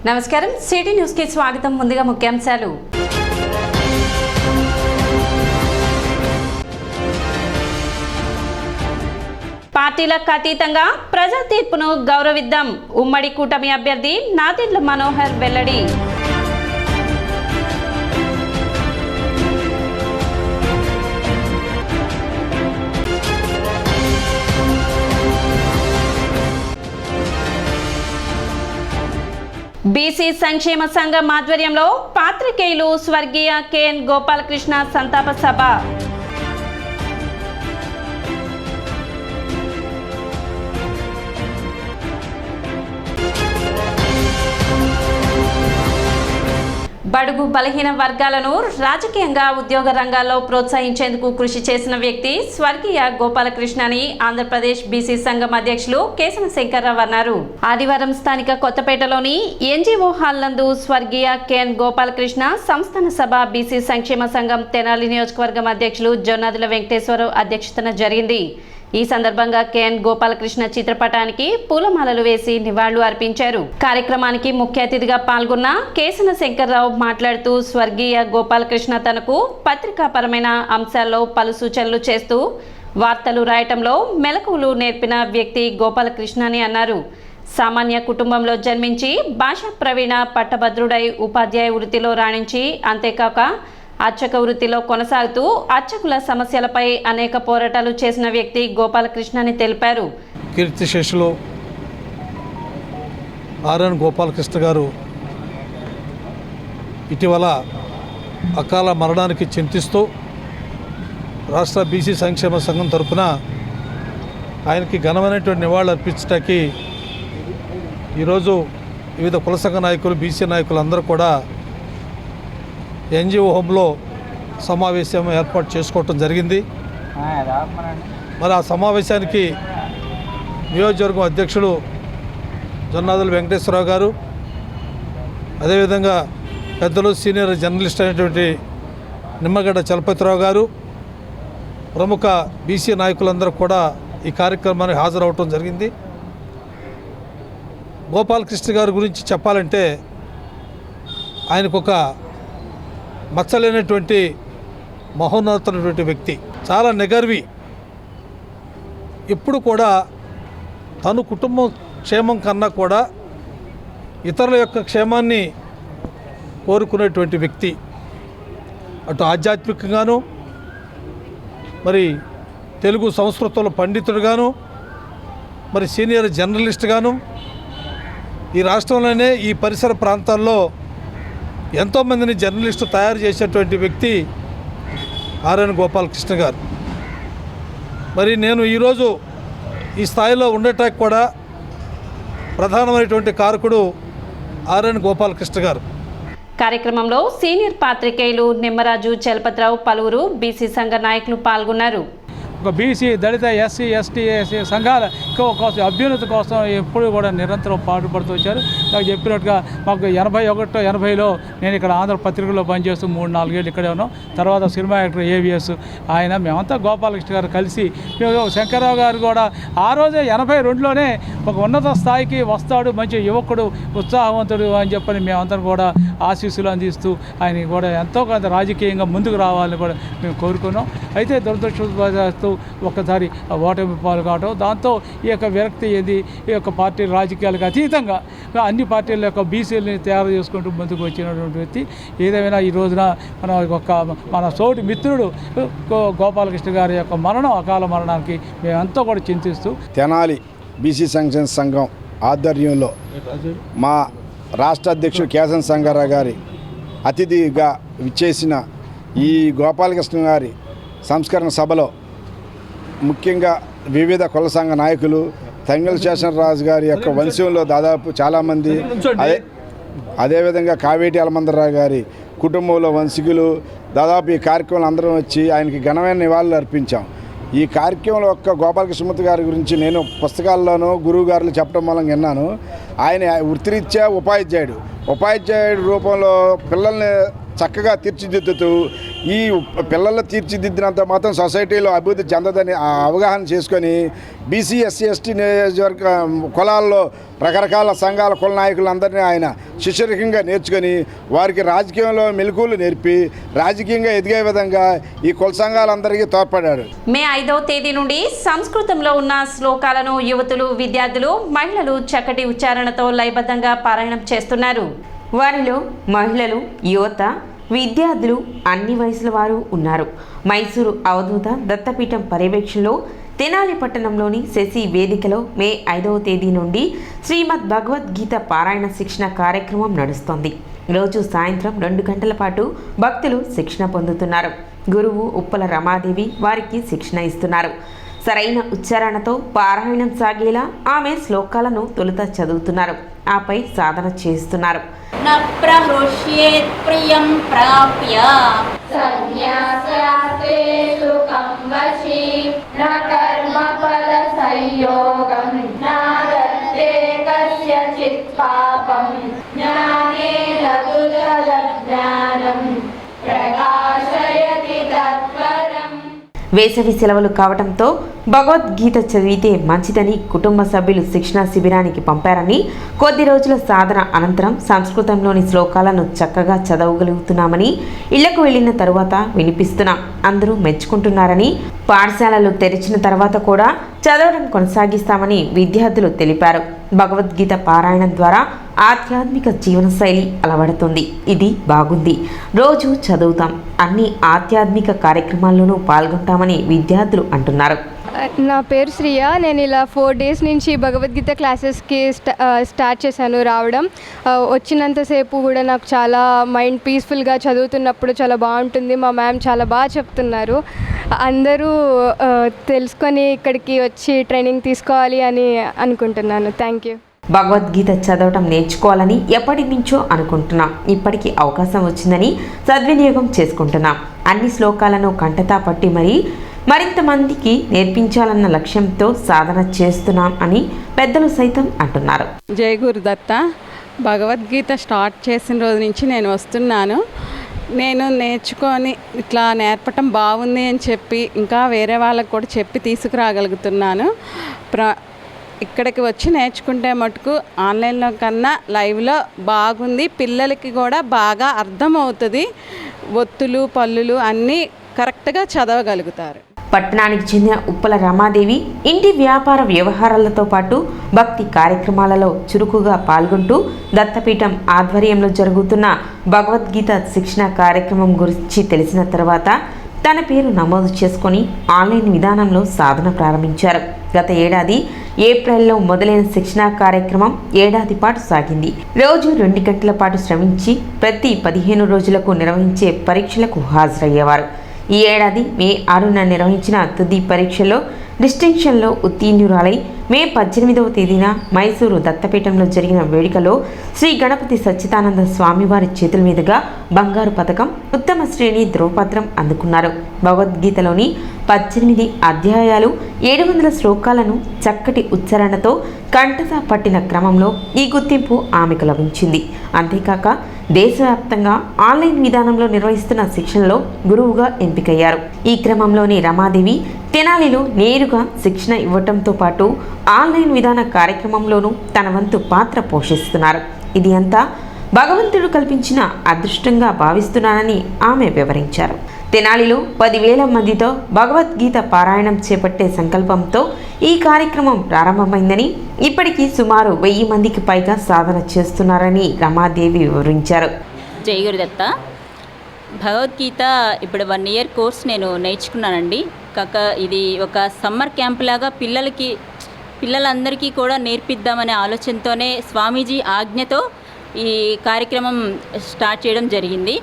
నమస్కారం city news కి స్వాగతం. ముందుగా ముఖ్యాంశాలు. పార్టీలకు అతీతంగా ప్రజా తీర్పును గౌరవిద్దాం. ఉమ్మడి కూటమి అభ్యర్థి నాదెండ్ల మనోహర్ వెల్లడి. బీసీ సంక్షేమ సంఘం ఆధ్వర్యంలో పాత్రికేయులు స్వర్గీయ కెఎన్ గోపాలకృష్ణ సంతాప సభ. బడుగు బలహీన వర్గాలను రాజకీయంగా ఉద్యోగ రంగాల్లో ప్రోత్సహించేందుకు కృషి చేసిన వ్యక్తి స్వర్గీయ గోపాలకృష్ణ అని ఆంధ్రప్రదేశ్ బీసీ సంఘం అధ్యక్షులు కేశన శంకర్రావు అన్నారు. ఆదివారం స్థానిక కొత్తపేటలోని ఎన్జీఓ హాల్ నందు స్వర్గీయ కెఎన్ గోపాలకృష్ణ సంస్థాన సభ బీసీ సంక్షేమ సంఘం తెనాలి నియోజకవర్గం అధ్యక్షులు జొన్నాదుల వెంకటేశ్వరరావు అధ్యక్షతన జరిగింది. ఈ సందర్భంగా కెఎన్ గోపాలకృష్ణ చిత్రపటానికి పూలమాలలు వేసి నివాళులు అర్పించారు. కార్యక్రమానికి ముఖ్య అతిథిగా పాల్గొన్న కేశన శంకర్రావు మాట్లాడుతూ స్వర్గీయ గోపాలకృష్ణ తనకు పత్రికాపరమైన అంశాల్లో పలు సూచనలు చేస్తూ వార్తలు రాయటంలో మెలకువలు నేర్పిన వ్యక్తి గోపాలకృష్ణ అని అన్నారు. సామాన్య కుటుంబంలో జన్మించి భాషా ప్రవీణ పట్టభద్రుడై ఉపాధ్యాయ వృత్తిలో రాణించి అంతేకాక అర్చక వృత్తిలో కొనసాగుతూ అర్చకుల సమస్యలపై అనేక పోరాటాలు చేసిన వ్యక్తి గోపాలకృష్ణ అని తెలిపారు. కీర్తిశేషులు ఆర్ఎన్ గోపాలకృష్ణ గారు ఇటీవల అకాల మరణానికి చింతిస్తూ రాష్ట్ర బీసీ సంక్షేమ సంఘం తరఫున ఆయనకి ఘనమైనటువంటి నివాళులు అర్పించడానికి ఈరోజు వివిధ కుల సంఘ నాయకులు బీసీ నాయకులు అందరూ కూడా ఎన్జిఓ హోంలో సమావేశం ఏర్పాటు చేసుకోవటం జరిగింది. మరి ఆ సమావేశానికి నియోజకవర్గం అధ్యక్షుడు జొన్నాదుల వెంకటేశ్వరరావు గారు, అదేవిధంగా పెద్దలు సీనియర్ జర్నలిస్ట్ అయినటువంటి నిమ్మగడ్డ చలపతిరావు గారు, ప్రముఖ బీసీ నాయకులందరూ కూడా ఈ కార్యక్రమానికి హాజరవటం జరిగింది. గోపాలకృష్ణ గారి గురించి చెప్పాలంటే ఆయనకు ఒక మచ్చలేనటువంటి మహోన్నతమైనటువంటి వ్యక్తి, చాలా నిగర్వి. ఎప్పుడు కూడా తను కుటుంబం క్షేమం కన్నా కూడా ఇతరుల యొక్క క్షేమాన్ని కోరుకునేటువంటి వ్యక్తి. అటు ఆధ్యాత్మికంగాను, మరి తెలుగు సంస్కృతంలో పండితుడుగాను, మరి సీనియర్ జర్నలిస్ట్గాను, ఈ రాష్ట్రంలోనే ఈ పరిసర ప్రాంతాల్లో ఎంతోమందిని జర్నలిస్టు తయారు చేసేటువంటి వ్యక్తి ఆర్ఎన్ గోపాలకృష్ణ గారు. మరి నేను ఈరోజు ఈ స్థాయిలో ఉండటానికి కూడా ప్రధానమైనటువంటి కారకుడు ఆర్ఎన్ గోపాలకృష్ణ గారు. కార్యక్రమంలో సీనియర్ పాత్రికేయులు నిమ్మరాజు, చలపతిరావు, పలువురు బీసీ సంఘ నాయకులు పాల్గొన్నారు. ఒక బీసీ, దళిత, ఎస్సీ, ఎస్టీ సంఘాల కోసం అభ్యున్నతి కోసం ఎప్పుడు కూడా నిరంతరం పాటుపడుతూ వచ్చారు. నాకు చెప్పినట్టుగా మాకు 81-80లో నేను ఇక్కడ ఆంధ్రపత్రికలో పనిచేస్తూ 3-4 ఏళ్ళు ఇక్కడే ఉన్నాం. తర్వాత సినిమా యాక్టర్ ఏవిఎస్ ఆయన మేమంతా గోపాలకృష్ణ గారు కలిసి, శంకర్రావు గారు కూడా ఆ రోజే 82లోనే ఒక ఉన్నత స్థాయికి వస్తాడు, మంచి యువకుడు, ఉత్సాహవంతుడు అని చెప్పని మేమంతా కూడా ఆశీస్సులు అందిస్తూ ఆయన కూడా ఎంతో కొంత రాజకీయంగా ముందుకు రావాలని కూడా మేము కోరుకున్నాం. అయితే దురదృష్టవశాత్తు ఒక్కసారి ఓటమి పాలు కావడం, దాంతో ఈ యొక్క విరక్తి ఏది, ఈ యొక్క పార్టీ రాజకీయాలకు అతీతంగా అన్ని పార్టీల యొక్క బీసీలని తయారు చేసుకుంటూ ముందుకు వచ్చినటువంటి వ్యక్తి. ఏదేమైనా ఈ రోజున మన సోటి మిత్రుడు గోపాలకృష్ణ గారి యొక్క మరణం, అకాల మరణానికి మేమంతా కూడా చింతిస్తూ తెనాలి బీసీ సంక్షేమ సంఘం ఆధ్వర్యంలో మా రాష్ట్ర అధ్యక్షుడు కేశన శంకర్రావు గారి అతిథిగా విచ్చేసిన ఈ గోపాలకృష్ణ గారి సంస్కరణ సభలో ముఖ్యంగా వివిధ కుల సంఘ నాయకులు, తంగెల శేషరాజు గారి యొక్క వంశంలో దాదాపు చాలామంది, అదేవిధంగా కావేటి అలమందరావు గారి కుటుంబంలో వంశీకులు దాదాపు ఈ కార్యక్రమంలో అందరం వచ్చి ఆయనకి ఘనమైన నివాళులు అర్పించాం. ఈ కార్యక్రమంలో ఒక్క గోపాలకృష్ణ గారి గురించి నేను పుస్తకాల్లోనూ గురువు గారులు చెప్పడం మూలంగా విన్నాను. ఆయన వృత్తిరీత్యా ఉపాధ్యాయుడు రూపంలో పిల్లల్ని చక్కగా తీర్చిదిద్దుతూ ఈ పిల్లలు తీర్చిదిద్దినంత మాత్రం సొసైటీలో అభివృద్ధి చెందదని ఆ అవగాహన చేసుకొని బీసీ ఎస్సీ ఎస్టీ నియోజకవర్గ కులాల్లో రకరకాల సంఘాల కుల నాయకులందరినీ ఆయన శిష్యరికంగా నేర్చుకొని వారికి రాజకీయంలో మెలకువలు నేర్పి రాజకీయంగా ఎదిగే విధంగా ఈ కుల సంఘాలందరికీ తోడ్పడాడు. మే 5వ తేదీ నుండి సంస్కృతంలో ఉన్న శ్లోకాలను యువతులు, విద్యార్థులు, మహిళలు చక్కటి ఉచ్చారణతో లయబద్ధంగా పారాయణం చేస్తున్నారు. వారిలో మహిళలు, యువత, విద్యార్థులు, అన్ని వయసుల వారు ఉన్నారు. మైసూరు అవధూత దత్తపీఠం పర్యవేక్షణలో తెనాలి పట్టణంలోని శశి వేదికలో మే 5వ తేదీ నుండి శ్రీమద్ భగవద్గీత పారాయణ శిక్షణ కార్యక్రమం నడుస్తోంది. రోజు సాయంత్రం 2 గంటల పాటు భక్తులు శిక్షణ పొందుతున్నారు. గురువు ఉప్పల రమాదేవి వారికి శిక్షణ ఇస్తున్నారు. సరైన ఉచ్చారణతో పారాయణం సాగేలా ఆమె శ్లోకాలను తొలుత చదువుతున్నారు. ఆపై సాధన చేస్తున్నారు. ప్రహృష్యేత్ ప్రియం ప్రాప్య సన్యాసాతే సుఖం వశి న కర్మఫల సంయోగం నాదత్తే కస్యచిత్ పాపం జ్ఞానేన జ్ఞానం ప్రకాశయతి తత్పరం. వేసవి సెలవులు కావడంతో భగవద్గీత చదివితే మంచిదని కుటుంబ సభ్యులు శిక్షణ శిబిరానికి పంపారని, కొద్ది రోజుల సాధన అనంతరం సంస్కృతంలోని శ్లోకాలను చక్కగా చదవగలుగుతున్నామని, ఇళ్లకు వెళ్లిన తరువాత వినిపిస్తున్నాం, అందరూ మెచ్చుకుంటున్నారని, పాఠశాలలు తెరిచిన తర్వాత కూడా చదవడం కొనసాగిస్తామని విద్యార్థులు తెలిపారు. భగవద్గీత పారాయణం ద్వారా ఆధ్యాత్మిక జీవనశైలి అలవడుతుంది. ఇది బాగుంది. రోజు చదువుతాం, అన్ని ఆధ్యాత్మిక కార్యక్రమాల్లోనూ పాల్గొంటామని విద్యార్థులు అంటున్నారు. నా పేరు శ్రియ. నేను ఇలా 4 డేస్ నుంచి భగవద్గీత క్లాసెస్కి స్టార్ట్ చేశాను రావడం. వచ్చినంతసేపు కూడా నాకు చాలా మైండ్ పీస్ఫుల్గా చదువుతున్నప్పుడు చాలా బాగుంటుంది. మా మ్యామ్ చాలా బాగా చెప్తున్నారు. అందరూ తెలుసుకొని ఇక్కడికి వచ్చి ట్రైనింగ్ తీసుకోవాలి అని అనుకుంటున్నాను. Thank you. భగవద్గీత చదవటం నేర్చుకోవాలని ఎప్పటి నుంచో అనుకుంటున్నాం. ఇప్పటికీ అవకాశం వచ్చిందని సద్వినియోగం చేసుకుంటున్నాం. అన్ని శ్లోకాలను కంటతా పట్టి మరింత మందికి నేర్పించాలన్న లక్ష్యంతో సాధన చేస్తున్నాం అని పెద్దలు సైతం అంటున్నారు. జై గురుదత్త. భగవద్గీత స్టార్ట్ చేసిన రోజు నుంచి నేను వస్తున్నాను. నేను నేర్చుకొని ఇట్లా నేర్పటం బాగుంది అని చెప్పి ఇంకా వేరే వాళ్ళకు కూడా చెప్పి తీసుకురాగలుగుతున్నాను. ఇక్కడికి వచ్చి నేర్చుకుంటే మటుకు ఆన్లైన్లో కన్నా లైవ్లో బాగుంది. పిల్లలకి కూడా బాగా అర్థమవుతుంది. ఒత్తులు పల్లులు అన్నీ కరెక్ట్గా చదవగలుగుతారు. పట్టణానికి చెందిన ఉప్పల రమాదేవి ఇంటి వ్యాపార వ్యవహారాలతో పాటు భక్తి కార్యక్రమాలలో చురుకుగా పాల్గొంటూ దత్తపీఠం ఆధ్వర్యంలో జరుగుతున్న భగవద్గీత శిక్షణ కార్యక్రమం గురించి తెలిసిన తర్వాత తన పేరు నమోదు చేసుకొని ఆన్లైన్ విధానంలో సాధన ప్రారంభించారు. గత ఏడాది ఏప్రిల్లో మొదలైన శిక్షణా కార్యక్రమం ఏడాది పాటు సాగింది. రోజు 2 గంటల పాటు శ్రమించి ప్రతి 15 రోజులకు నిర్వహించే పరీక్షలకు హాజరయ్యేవారు. ఈ ఏడాది మే 6న నిర్వహించిన తుది పరీక్షలో డిస్టింక్షన్లో ఉత్తీర్ణురాలై మే 18వ తేదీన మైసూరు దత్తపీఠంలో జరిగిన వేడుకలో శ్రీ గణపతి సచ్చిదానంద స్వామివారి చేతుల మీదుగా బంగారు పథకం, ఉత్తమ శ్రేణి ధ్రువపత్రం అందుకున్నారు. భగవద్గీతలోని 18 అధ్యాయాలు, 700 శ్లోకాలను చక్కటి ఉచ్చారణతో కంఠతా పట్టిన క్రమంలో ఈ గుర్తింపు ఆమెకు లభించింది. అంతేకాక దేశవ్యాప్తంగా ఆన్లైన్ విధానంలో నిర్వహిస్తున్న శిక్షణలో గురువుగా ఎంపికయ్యారు. ఈ క్రమంలోని రమాదేవి తెనాలిలో నేరుగా శిక్షణ ఇవ్వటంతో పాటు ఆన్లైన్ విధాన కార్యక్రమంలోనూ తన వంతు పాత్ర పోషిస్తున్నారు. ఇది అంతా భగవంతుడు కల్పించిన అదృష్టంగా భావిస్తున్నానని ఆమె వివరించారు. తెనాలిలో 10,000 మందితో భగవద్గీత పారాయణం చేపట్టే సంకల్పంతో ఈ కార్యక్రమం ప్రారంభమైందని, ఇప్పటికీ సుమారు 1000 మందికి పైగా సాధన చేస్తున్నారని రమాదేవి వివరించారు. జై గురుదత్త. భగవద్గీత ఇప్పుడు 1 ఇయర్ కోర్స్ నేను నేర్చుకున్నానండి. కాక ఇది ఒక సమ్మర్ క్యాంప్ లాగా పిల్లలందరికీ కూడా నేర్పిద్దామనే ఆలోచనతోనే స్వామీజీ ఆజ్ఞతో ఈ కార్యక్రమం స్టార్ట్ చేయడం జరిగింది.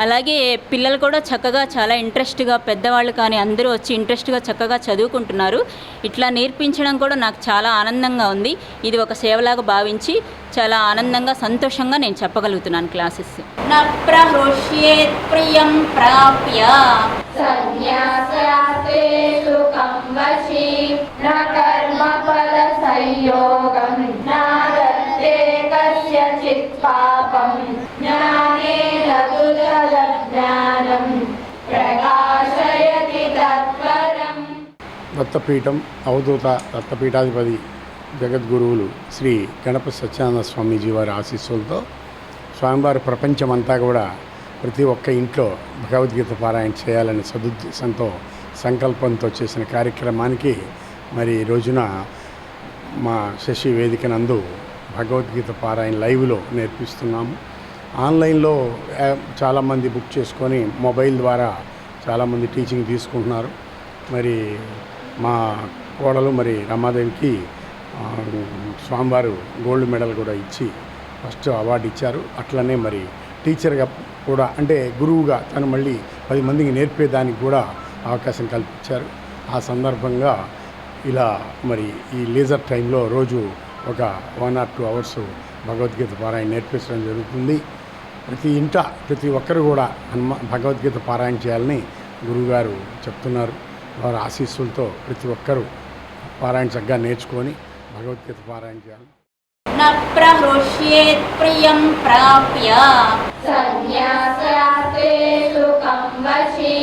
అలాగే పిల్లలు కూడా చక్కగా చాలా ఇంట్రెస్ట్గా, పెద్దవాళ్ళు కానీ అందరూ వచ్చి ఇంట్రెస్ట్గా చక్కగా చదువుకుంటున్నారు. ఇట్లా నేర్పించడం కూడా నాకు చాలా ఆనందంగా ఉంది. ఇది ఒక సేవలాగా భావించి చాలా ఆనందంగా, సంతోషంగా నేను చెప్పగలుగుతున్నాను క్లాసెస్. నా ప్రహృష్యేత్ ప్రియం ప్రాప్య సన్యాసాతే సుఖం వశి న కర్మఫల సంయోగం నాదత్తే కస్యచిత్ పాపం జ్ఞానేన జ్ఞానం దత్తపీఠం అవధూత దత్తపీఠాధిపతి జగద్గురువులు శ్రీ గణపతి సత్యానంద స్వామీజీ వారి ఆశీస్సులతో స్వామివారి ప్రపంచమంతా కూడా ప్రతి ఒక్క ఇంట్లో భగవద్గీత పారాయణ చేయాలనే సదుద్దేశంతో సంకల్పంతో చేసిన కార్యక్రమానికి మరి ఈ రోజున మా శశి వేదిక నందు భగవద్గీత పారాయణ లైవ్లో నేర్పిస్తున్నాము. ఆన్లైన్లో చాలామంది బుక్ చేసుకొని మొబైల్ ద్వారా చాలామంది టీచింగ్ తీసుకుంటున్నారు. మరి మా కోడలు మరి రమాదేవికి స్వామివారు గోల్డ్ మెడల్ కూడా ఇచ్చి ఫస్ట్ అవార్డు ఇచ్చారు. అట్లనే మరి టీచర్గా కూడా అంటే గురువుగా తను మళ్ళీ 10 మందికి నేర్పేదానికి కూడా అవకాశం కల్పించారు. ఆ సందర్భంగా ఇలా మరి ఈ లీజర్ టైంలో రోజు ఒక 1 or 2 hours భగవద్గీత పారాయణ నేర్పించడం జరుగుతుంది. ప్రతి ఇంట ప్రతి ఒక్కరు కూడా భగవద్గీత పారాయణ చేయాలని గురువుగారు చెప్తున్నారు. వారి ఆశీస్సులతో ప్రతి ఒక్కరూ పారాయణ చక్కగా నేర్చుకొని భగవద్గీత పారాయణ చేయాలి. न प्रहृष्येत् प्रियं प्राप्य సన్యాసాస్తే సుఖం వశీ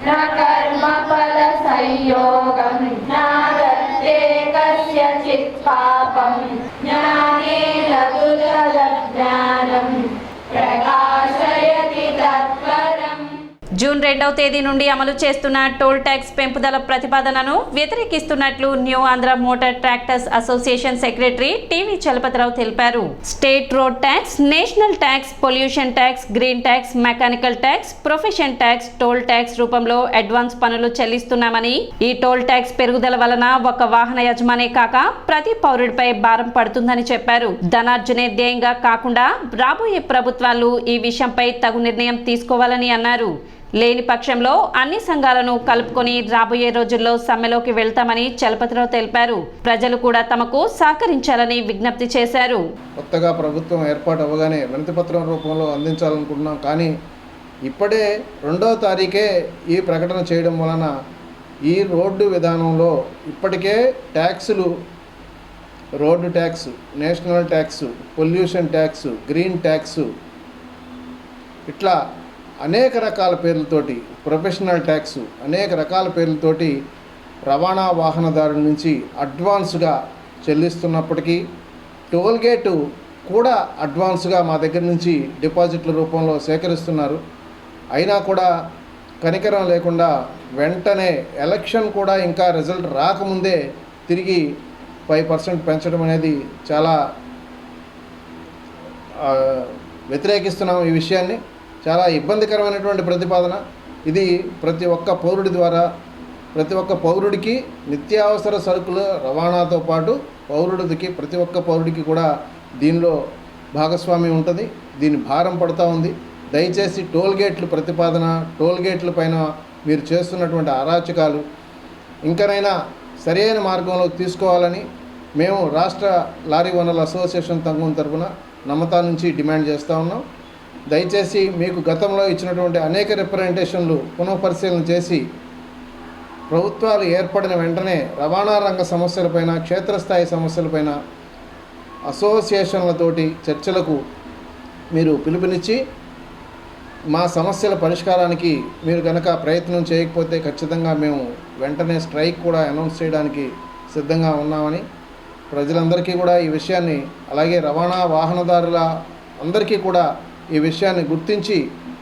న కర్మఫలసంయోగం నాదత్తే కస్యచిత్ పాపం జ్ఞానేన తు తదజ్ఞానం ప్రకాశయతి తత్పరం. జూన్ 2వ తేదీ నుండి అమలు చేస్తున్న టోల్ ట్యాక్స్ పెంపుదల ప్రతిపాదనను వ్యతిరేకిస్తున్నట్లు new Andhra motor tractors association secretary TV Chalapathirao తెలిపారు. State road tax, national tax, pollution tax, green tax, mechanical tax, profession tax, toll tax రూపంలో అడ్వాన్స్ పనులు చెల్లిస్తున్నామని, ఈ టోల్ ట్యాక్స్ పెరుగుదల వలన ఒక వాహన యజమానే కాక ప్రతి పౌరుడిపై భారం పడుతుందని చెప్పారు. ధనార్జనే ధ్యేయంగా కాకుండా రాబోయే ప్రభుత్వాలు ఈ విషయంపై తగు నిర్ణయం తీసుకోవాలని అన్నారు. లేని పక్షంలో అన్ని సంఘాలను కలుపుకొని రాబోయే రోజుల్లో సమ్మెలోకి వెళ్తామని చలపతిరావు తెలిపారు. ప్రజలు కూడా తమకు సహకరించాలని విజ్ఞప్తి చేశారు. కొత్తగా ప్రభుత్వం ఏర్పాటు అవ్వగానే వినతిపత్రం రూపంలో అందించాలనుకుంటున్నాం. కానీ ఇప్పుడే 2వ తారీఖే ఈ ప్రకటన చేయడం వలన ఈ రోడ్డు విధానంలో ఇప్పటికే ట్యాక్సులు, road tax, national tax, pollution tax, green tax, ఇట్లా అనేక రకాల పేర్లతోటి, ప్రొఫెషనల్ ట్యాక్స్, అనేక రకాల పేర్లతోటి రవాణా వాహనదారుల నుంచి అడ్వాన్స్గా చెల్లిస్తున్నప్పటికీ టోల్గేటు కూడా అడ్వాన్స్గా మా దగ్గర నుంచి డిపాజిట్ల రూపంలో సేకరిస్తున్నారు. అయినా కూడా కనికరం లేకుండా వెంటనే ఎలక్షన్ కూడా ఇంకా రిజల్ట్ రాకముందే తిరిగి 5% పెంచడం అనేది చాలా వ్యతిరేకిస్తున్నాం. ఈ విషయాన్ని చాలా ఇబ్బందికరమైనటువంటి ప్రతిపాదన. ఇది ప్రతి ఒక్క పౌరుడి ద్వారా ప్రతి ఒక్క పౌరుడికి నిత్యావసర సరుకుల రవాణాతో పాటు ప్రతి ఒక్క పౌరుడికి కూడా దీనిలో భాగస్వామ్యం ఉంటుంది. దీని భారం పడుతూ ఉంది. దయచేసి టోల్గేట్లు ప్రతిపాదన, టోల్గేట్ల పైన మీరు చేస్తున్నటువంటి అరాచకాలు ఇంకనైనా సరైన మార్గంలో తీసుకోవాలని మేము రాష్ట్ర లారీ ఓనర్ల అసోసియేషన్ సంఘం తరఫున నమ్మతా నుంచి డిమాండ్ చేస్తూ ఉన్నాం. దయచేసి మీకు గతంలో ఇచ్చినటువంటి అనేక రిప్రజెంటేషన్లు పునఃపరిశీలన చేసి ప్రభుత్వాలు ఏర్పడిన వెంటనే రవాణా రంగ సమస్యలపైన, క్షేత్రస్థాయి సమస్యలపైన అసోసియేషన్లతోటి చర్చలకు మీరు పిలుపునిచ్చి మా సమస్యల పరిష్కారానికి మీరు కనుక ప్రయత్నం చేయకపోతే ఖచ్చితంగా మేము వెంటనే స్ట్రైక్ కూడా అనౌన్స్ చేయడానికి సిద్ధంగా ఉన్నామని ప్రజలందరికీ కూడా ఈ విషయాన్ని, అలాగే రవాణా వాహనదారుల అందరికీ కూడా ఈ విషయాన్ని గుర్తించి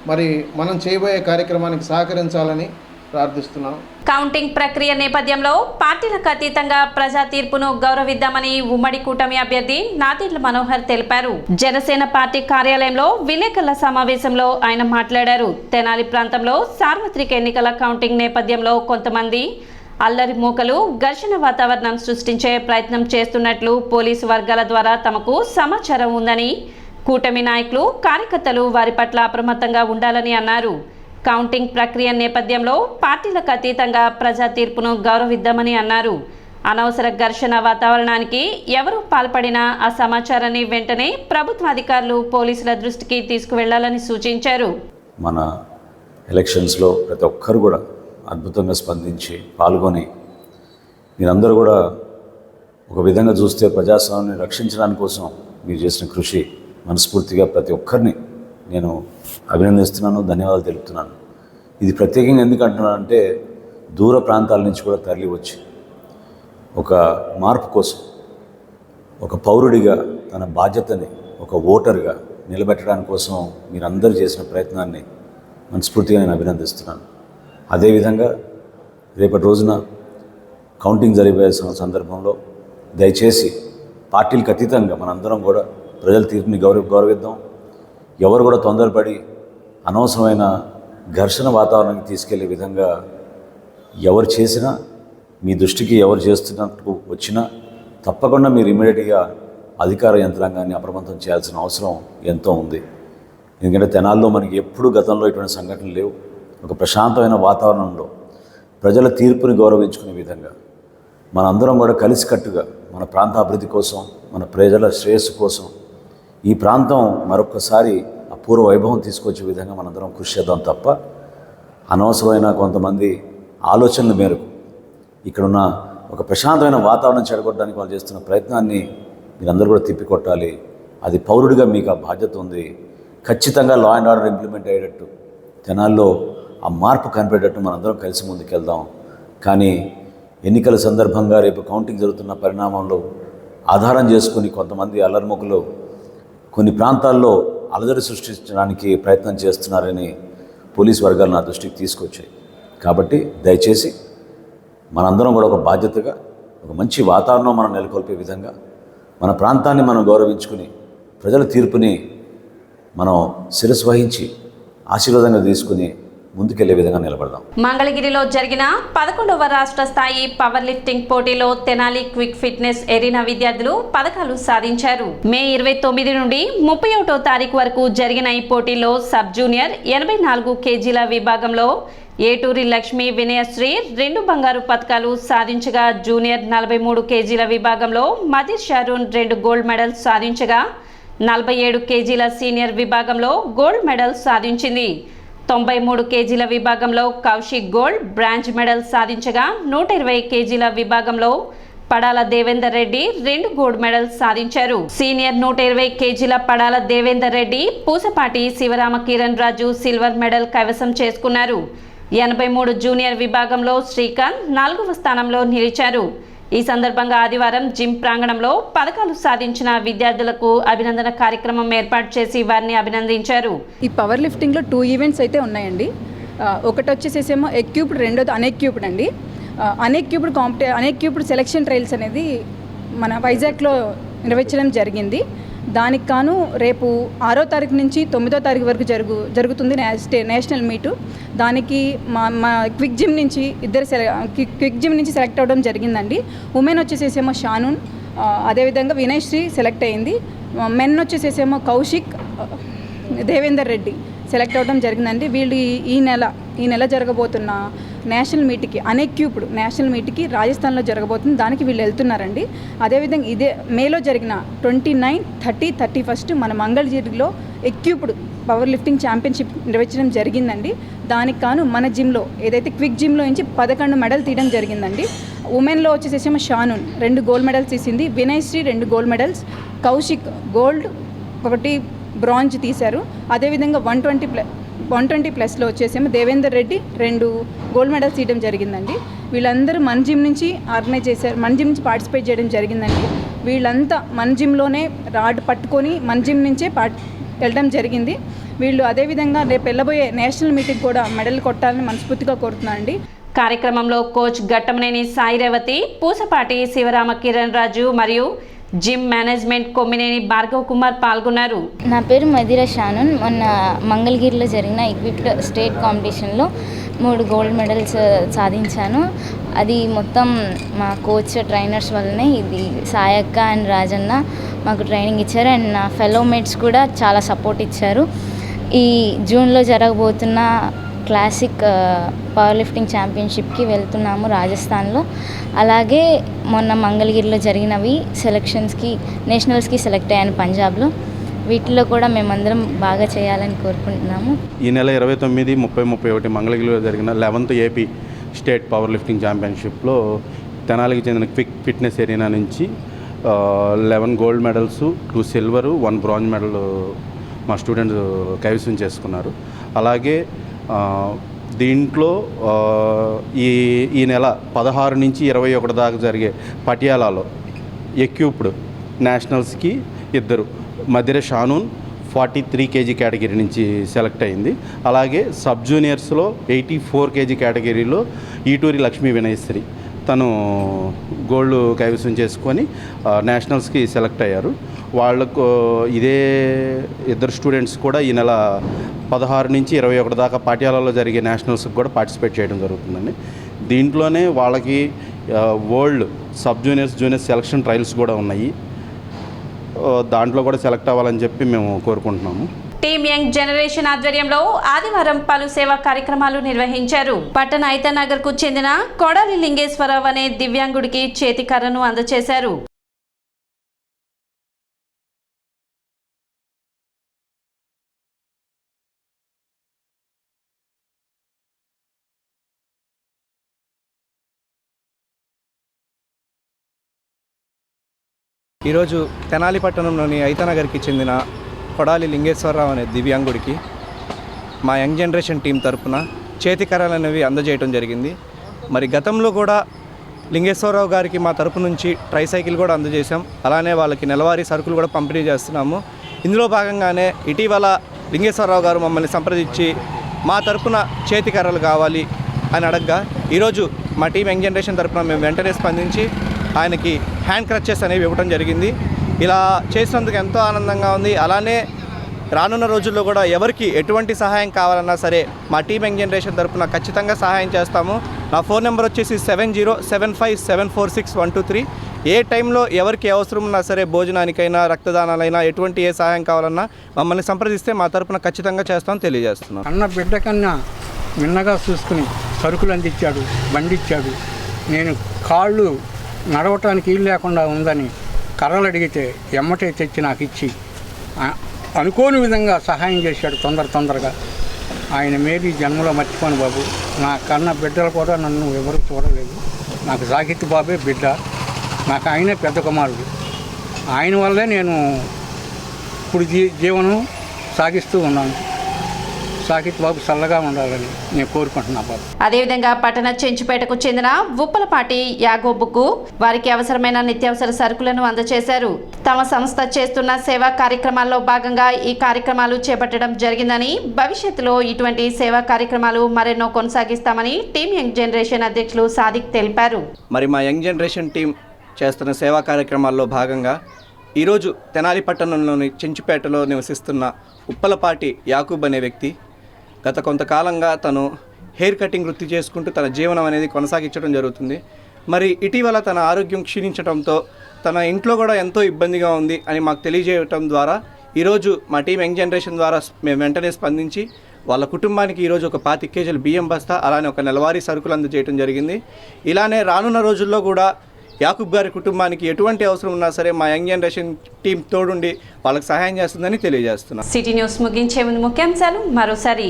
మరి మనం చేయబోయే కార్యక్రమానికి సహకరించాలని ప్రార్థిస్తున్నాం. కౌంటింగ్ ప్రక్రియ నేపథ్యంలో పార్టీలకు అతీతంగా ప్రజా తీర్పును గౌరవిద్దామని ఉమ్మడి కూటమి అభ్యర్థి నాదెండ్ల మనోహర్ తెలిపారు. జనసేన పార్టీ కార్యాలయంలో విలేకరుల సమావేశంలో ఆయన మాట్లాడారు. తెనాలి ప్రాంతంలో సార్వత్రిక ఎన్నికల కౌంటింగ్ నేపథ్యంలో కొంతమంది అల్లరి మూకలు ఘర్షణ వాతావరణం సృష్టించే ప్రయత్నం చేస్తున్నట్లు పోలీసు వర్గాల ద్వారా తమకు సమాచారం ఉందని, కూటమి నాయకులు, కార్యకర్తలు వారి పట్ల అప్రమత్తంగా ఉండాలని అన్నారు. కౌంటింగ్ ప్రక్రియ నేపథ్యంలో పార్టీలకు అతీతంగా ప్రజా తీర్పును గౌరవిద్దామని అన్నారు. అనవసర ఘర్షణ వాతావరణానికి ఎవరు పాల్పడినా ఆ సమాచారాన్ని వెంటనే ప్రభుత్వ అధికారులు, పోలీసుల దృష్టికి తీసుకువెళ్లాలని సూచించారు. మన ఎలక్షన్స్లో ప్రతి ఒక్కరు కూడా అద్భుతంగా స్పందించి పాల్గొని మీరందరూ కూడా ఒక విధంగా చూస్తే ప్రజాస్వామ్యాన్ని రక్షించడానికి కోసం మీరు చేసిన కృషి మనస్ఫూర్తిగా ప్రతి ఒక్కరిని నేను అభినందిస్తున్నాను, ధన్యవాదాలు తెలుపుతున్నాను. ఇది ప్రత్యేకంగా ఎందుకు అంటున్నానంటే దూర ప్రాంతాల నుంచి కూడా తరలి వచ్చి ఒక మార్పు కోసం ఒక పౌరుడిగా తన బాధ్యతని ఒక ఓటర్గా నిలబెట్టడానికి కోసం మీరందరూ చేసిన ప్రయత్నాన్ని మనస్ఫూర్తిగా నేను అభినందిస్తున్నాను. అదేవిధంగా రేపటి రోజున కౌంటింగ్ జరిగే సందర్భంలో దయచేసి పార్టీలకు అతీతంగా మనందరం కూడా ప్రజల తీర్పుని గౌరవిద్దాం. ఎవరు కూడా తొందరపడి అనవసరమైన ఘర్షణ వాతావరణానికి తీసుకెళ్లే విధంగా ఎవరు చేసినా, మీ దృష్టికి ఎవరు చేస్తున్నట్టు వచ్చినా తప్పకుండా మీరు ఇమ్మీడియట్గా అధికార యంత్రాంగాన్ని అప్రమత్తం చేయాల్సిన అవసరం ఎంతో ఉంది. ఎందుకంటే తెనాల్లో మనకి ఎప్పుడు గతంలో ఇటువంటి సంఘటనలు లేవు. ఒక ప్రశాంతమైన వాతావరణంలో ప్రజల తీర్పుని గౌరవించుకునే విధంగా మనందరం కూడా కలిసికట్టుగా మన ప్రాంత అభివృద్ధి కోసం, మన ప్రజల శ్రేయస్సు కోసం ఈ ప్రాంతం మరొకసారి అపూర్వ వైభవం తీసుకొచ్చే విధంగా మనందరం కృషి చేద్దాం తప్ప అనవసరమైన కొంతమంది ఆలోచనల మేరకు ఇక్కడున్న ఒక ప్రశాంతమైన వాతావరణం చెడగొట్టడానికి వాళ్ళు చేస్తున్న ప్రయత్నాన్ని మీరందరూ కూడా తిప్పికొట్టాలి. అది పౌరుడిగా మీకు ఆ బాధ్యత ఉంది. ఖచ్చితంగా లా అండ్ ఆర్డర్ ఇంప్లిమెంట్ అయ్యేటట్టు తెనాల్లో ఆ మార్పు కనిపెట్టేటట్టు మనందరం కలిసి ముందుకెళ్దాం. కానీ ఎన్నికల సందర్భంగా రేపు కౌంటింగ్ జరుగుతున్న పరిణామంలో ఆధారం చేసుకుని కొంతమంది అల్లరిముఖులు కొన్ని ప్రాంతాల్లో అలజడి సృష్టించడానికి ప్రయత్నం చేస్తున్నారని పోలీస్ వర్గాలు నా దృష్టికి తీసుకొచ్చాయి. కాబట్టి దయచేసి మనందరం కూడా ఒక బాధ్యతగా ఒక మంచి వాతావరణం మనం నెలకొల్పే విధంగా మన ప్రాంతాన్ని మనం గౌరవించుకుని ప్రజల తీర్పుని మనం శిరస్సు వహించి ఆశీర్వాదంగా తీసుకుని ముందుకెళ్లే విధంగా నిలబడదాం. మంగళగిరిలో జరిగిన 11వ రాష్ట్ర స్థాయి పవర్ లిఫ్టింగ్ పోటీలో తెనాలి క్విక్ ఫిట్నెస్ ఎరీనా విద్యార్థులు పతకాలు సాధించారు. మే 29 నుండి 31వ తారీఖు వరకు జరిగిన ఈ పోటీలో సబ్ జూనియర్ 84 కేజీల విభాగంలో ఏటూరి లక్ష్మి వినయశ్రీ 2 బంగారు పతకాలు సాధించగా, జూనియర్ 43 కేజీల విభాగంలో మదిర్ షారూన్ 2 గోల్డ్ మెడల్స్ సాధించగా, 47 కేజీల సీనియర్ విభాగంలో గోల్డ్ మెడల్ సాధించింది. 93 కేజీల విభాగంలో కౌశిక్ గోల్డ్ బ్రాంజ్ మెడల్ సాధించగా, 120 కేజీల విభాగంలో పడాల దేవేందర్ రెడ్డి 2 గోల్డ్ మెడల్స్ సాధించారు. సీనియర్ 120 కేజీల పడాల దేవేందర్ రెడ్డి, పూసపాటి శివరామ కిరణ్ రాజు సిల్వర్ మెడల్ కైవసం చేసుకున్నారు. 83 జూనియర్ విభాగంలో శ్రీకాంత్ 4వ స్థానంలో నిలిచారు. ఈ సందర్భంగా ఆదివారం జిమ్ ప్రాంగణంలో పతకాలు సాధించిన విద్యార్థులకు అభినందన కార్యక్రమం ఏర్పాటు చేసి వారిని అభినందించారు. ఈ పవర్ లిఫ్టింగ్లో 2 ఈవెంట్స్ అయితే ఉన్నాయండి. ఒకటి వచ్చేసేమో ఎక్యూప్డ్, రెండోది అన్ఎక్యూప్డ్ అండి. అన్ఎక్యూప్డ్ సెలక్షన్ ట్రయల్స్ అనేది మన వైజాగ్లో నిర్వహించడం జరిగింది. దానికి కాను రేపు 6వ తారీఖు నుంచి 9వ తారీఖు వరకు జరుగుతుంది నేషనల్ మీటు. దానికి మా క్విక్ జిమ్ నుంచి సెలెక్ట్ అవ్వడం జరిగిందండి. ఉమెన్ వచ్చేసేమో షానూన్, అదేవిధంగా వినయశ్రీ సెలెక్ట్ అయింది. మెన్ వచ్చేసేమో కౌశిక్, దేవేందర్ రెడ్డి సెలెక్ట్ అవ్వడం జరిగిందండి. వీళ్ళు ఈ నెల జరగబోతున్న నేషనల్ మీట్కి, అన్ఎక్యూప్డ్ నేషనల్ మీట్కి రాజస్థాన్లో జరగబోతుంది. దానికి వీళ్ళు వెళ్తున్నారండి. అదేవిధంగా ఇదే మేలో జరిగిన 29, 30, 31 మన మంగళగిరిలో ఎక్యూప్డ్ పవర్ లిఫ్టింగ్ ఛాంపియన్షిప్ నిర్వహించడం జరిగిందండి. దానికి కాను మన జిమ్లో ఏదైతే క్విక్ జిమ్లో నుంచి 11 మెడల్ తీయడం జరిగిందండి. ఉమెన్లో వచ్చేసేమో షానూన్ 2 గోల్డ్ మెడల్స్ తీసింది. Vinayasri 2 gold medals, Kaushik gold 1 bronze తీశారు. అదేవిధంగా 120+ వచ్చేసేమో దేవేందర్ రెడ్డి 2 గోల్డ్ మెడల్స్ తీయడం జరిగిందండి. వీళ్ళందరూ మన జిమ్ నుంచి ఆర్గనైజ్ చేశారు, మన జిమ్ నుంచి పార్టిసిపేట్ చేయడం జరిగిందండి. వీళ్ళంతా మన జిమ్లోనే రాడ్ పట్టుకొని మన జిమ్ నుంచే వెళ్ళడం జరిగింది. వీళ్ళు అదేవిధంగా రేపు వెళ్ళబోయే నేషనల్ మీటింగ్ కూడా మెడల్ కొట్టాలని మనస్ఫూర్తిగా కోరుతున్నానండి. కార్యక్రమంలో కోచ్ గట్టమనేని సాయి రేవతి, పూసపాటి శివరామ కిరణ్ రాజు మరియు జిమ్ మేనేజ్మెంట్ కొమ్మినేని భార్గవ్ కుమార్ పాల్గొన్నారు. నా పేరు మదిరా షానూన్. మొన్న మంగళగిరిలో జరిగిన ఈక్విప్డ్ స్టేట్ కాంపిటీషన్లో 3 గోల్డ్ మెడల్స్ సాధించాను. అది మొత్తం మా కోచ్ ట్రైనర్స్ వల్లనే. ఇది సాయక్క అండ్ రాజన్న మాకు ట్రైనింగ్ ఇచ్చారు. అండ్ నా ఫెలో మేట్స్ కూడా చాలా సపోర్ట్ ఇచ్చారు. ఈ జూన్లో జరగబోతున్న క్లాసిక్ పవర్ లిఫ్టింగ్ ఛాంపియన్షిప్కి వెళ్తున్నాము రాజస్థాన్లో. అలాగే మొన్న మంగళగిరిలో జరిగినవి సెలక్షన్స్కి, నేషనల్స్కి సెలెక్ట్ అయ్యాను పంజాబ్లో. వీటిలో కూడా మేమందరం బాగా చేయాలని కోరుకుంటున్నాము. ఈ నెల 29, 30, 31 మంగళగిరిలో జరిగిన 11th AP state power lifting ఛాంపియన్షిప్లో తెనాలికి చెందిన క్విక్ ఫిట్నెస్ ఎరీనా నుంచి 11 gold medals, 2 silver, 1 bronze medal మా స్టూడెంట్స్ కైవసం చేసుకున్నారు. అలాగే దీంట్లో ఈ నెల 16 నుంచి 21 దాకా జరిగే పటియాలాలో ఎక్విప్డ్ నేషనల్స్కి 2, మదిర షానూన్ 43 kg కేటగిరీ నుంచి సెలెక్ట్ అయింది. అలాగే సబ్ జూనియర్స్లో 84 kg కేటగిరీలో ఈటూరి లక్ష్మీ వినయశ్రీ తను గోల్డ్ కైవసం చేసుకొని నేషనల్స్కి సెలెక్ట్ అయ్యారు. వాళ్ళకు ఇదే 2 స్టూడెంట్స్ కూడా ఈ నెల 16 నుంచి 21 దాకా పాటియాలలో జరిగే నేషనల్స్కి కూడా పార్టిసిపేట్ చేయడం జరుగుతుందండి. దీంట్లోనే వాళ్ళకి world sub juniors selection trials కూడా ఉన్నాయి. దాంట్లో కూడా సెలెక్ట్ అవ్వాలని చెప్పి మేము కోరుకుంటున్నాము. టీమ్ యంగ్ జనరేషన్ ఆధ్వర్యంలో ఆదివారం పలు సేవా కార్యక్రమాలు నిర్వహించారు. పట్టణ ఐతనగర్ కు చెందిన కొడాలి లింగేశ్వరరావు అనే దివ్యాంగుడికి చేతికర్రను అందజేశారు. ఈరోజు తెనాలి పట్టణంలోని ఐతనగర్కి చెందిన కొడాలి లింగేశ్వరరావు అనే దివ్యాంగుడికి మా యంగ్ జనరేషన్ టీం తరఫున చేతికర్రలు అనేవి అందజేయడం జరిగింది. మరి గతంలో కూడా లింగేశ్వరరావు గారికి మా తరపు నుంచి ట్రైసైకిల్ కూడా అందజేశాం. అలానే వాళ్ళకి నెలవారీ సరుకులు కూడా పంపిణీ చేస్తున్నాము. ఇందులో భాగంగానే ఇటీవల లింగేశ్వరరావు గారు మమ్మల్ని సంప్రదించి మా తరపున చేతికర్రలు కావాలి అని అడగగా ఈరోజు మా టీం యంగ్ జనరేషన్ తరఫున మేము వెంటనే స్పందించి ఆయనకి హ్యాండ్ క్రచెస్ అనేవి ఇవ్వడం జరిగింది. ఇలా చేసినందుకు ఎంతో ఆనందంగా ఉంది. అలానే రానున్న రోజుల్లో కూడా ఎవరికి ఎటువంటి సహాయం కావాలన్నా సరే మా టీం యంగ్ జనరేషన్ తరఫున ఖచ్చితంగా సహాయం చేస్తాము. నా ఫోన్ నెంబర్ వచ్చేసి 7075746123. ఏ టైంలో ఎవరికి అవసరం ఉన్నా సరే, భోజనానికైనా రక్తదానాలైనా ఎటువంటి ఏ సహాయం కావాలన్నా మమ్మల్ని సంప్రదిస్తే మా తరఫున ఖచ్చితంగా చేస్తామని తెలియజేస్తున్నాం. అన్న బిడ్డ కన్నా మిన్నగా చూసుకుని సరుకులు అందించాడు, బండిచ్చాడు. నేను కాళ్ళు నడవటానికి ఇల్లు లేకుండా ఉందని కర్రలు అడిగితే ఎమ్మటే తెచ్చి నాకు ఇచ్చి అనుకోని విధంగా సహాయం చేశాడు తొందరగా. ఆయన మేరీ జన్మలో మర్చిపోను బాబు. నా కన్న బిడ్డలు కూడా నన్ను ఎవరు చూడలేదు. నాకు సాహిత్ బాబే బిడ్డ. నాకు ఆయనే పెద్ద కుమారుడు. ఆయన వల్లే నేను ఇప్పుడు జీవనం సాగిస్తూ ఉన్నాను. సాహిత్ బాబు చల్లగా ఉండాలని నేను కోరుకుంటున్నా బాబు. అదేవిధంగా పట్టణ చెంచుపేటకు చెందిన ఉప్పలపాటి యాగోబుకు వారికి అవసరమైన నిత్యావసర సరుకులను అందజేశారు. తమ సంస్థ చేస్తున్న సేవా కార్యక్రమాల్లో భాగంగా ఈ కార్యక్రమాలు చేపట్టడం జరిగిందని, భవిష్యత్తులో ఇటువంటి సేవా కార్యక్రమాలు మరెన్నో కొనసాగిస్తామని టీం యంగ్ జనరేషన్ అధ్యక్షులు సాదిక్ తెలిపారు. మరి మా యంగ్ జనరేషన్ టీం చేస్తున్న సేవా కార్యక్రమాల్లో భాగంగా ఈరోజు తెనాలి పట్టణంలోని చెంచుపేటలో నివసిస్తున్న ఉప్పలపాటి యాకూబ్ అనే వ్యక్తి గత కొంతకాలంగా తను హెయిర్ కటింగ్ వృత్తి చేసుకుంటూ తన జీవనం అనేది కొనసాగించడం జరుగుతుంది. మరి ఇటీవల తన ఆరోగ్యం క్షీణించడంతో తన ఇంట్లో కూడా ఎంతో ఇబ్బందిగా ఉంది అని మాకు తెలియజేయటం ద్వారా ఈరోజు మా టీం యంగ్ జనరేషన్ ద్వారా మేము వెంటనే స్పందించి వాళ్ళ కుటుంబానికి ఈరోజు ఒక 25 కేజీల బియ్యం బస్తా, అలానే ఒక నెలవారీ సరుకులు అందజేయడం జరిగింది. ఇలానే రానున్న రోజుల్లో కూడా యాకూబ్ గారి కుటుంబానికి ఎటువంటి అవసరం ఉన్నా సరే మా యంగ్ జనరేషన్ టీం తోడుండి వాళ్ళకి సహాయం చేస్తుందని తెలియజేస్తున్నాం. సిటీ న్యూస్ ముగించే ముందు ముఖ్యాంశాలు మరోసారి.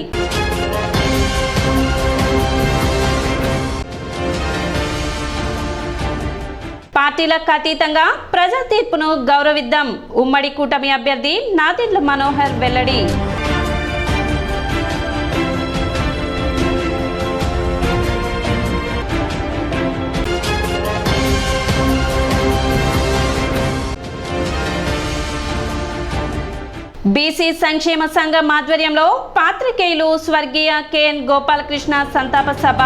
పార్టీలకు అతీతంగా ప్రజా తీర్పును గౌరవిద్దాం. ఉమ్మడి కూటమి అభ్యర్థి నాదెండ్ల మనోహర్ వెల్లడి. బీసీ సంక్షేమ సంఘం ఆధ్వర్యంలో పాత్రికేయులు స్వర్గీయ కెఎన్ గోపాలకృష్ణ సంతాప సభ.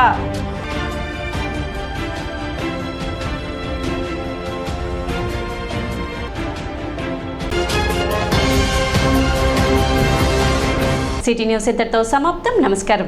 సిటీ న్యూస్ ఇంతటితో సమాప్తం. నమస్కారం.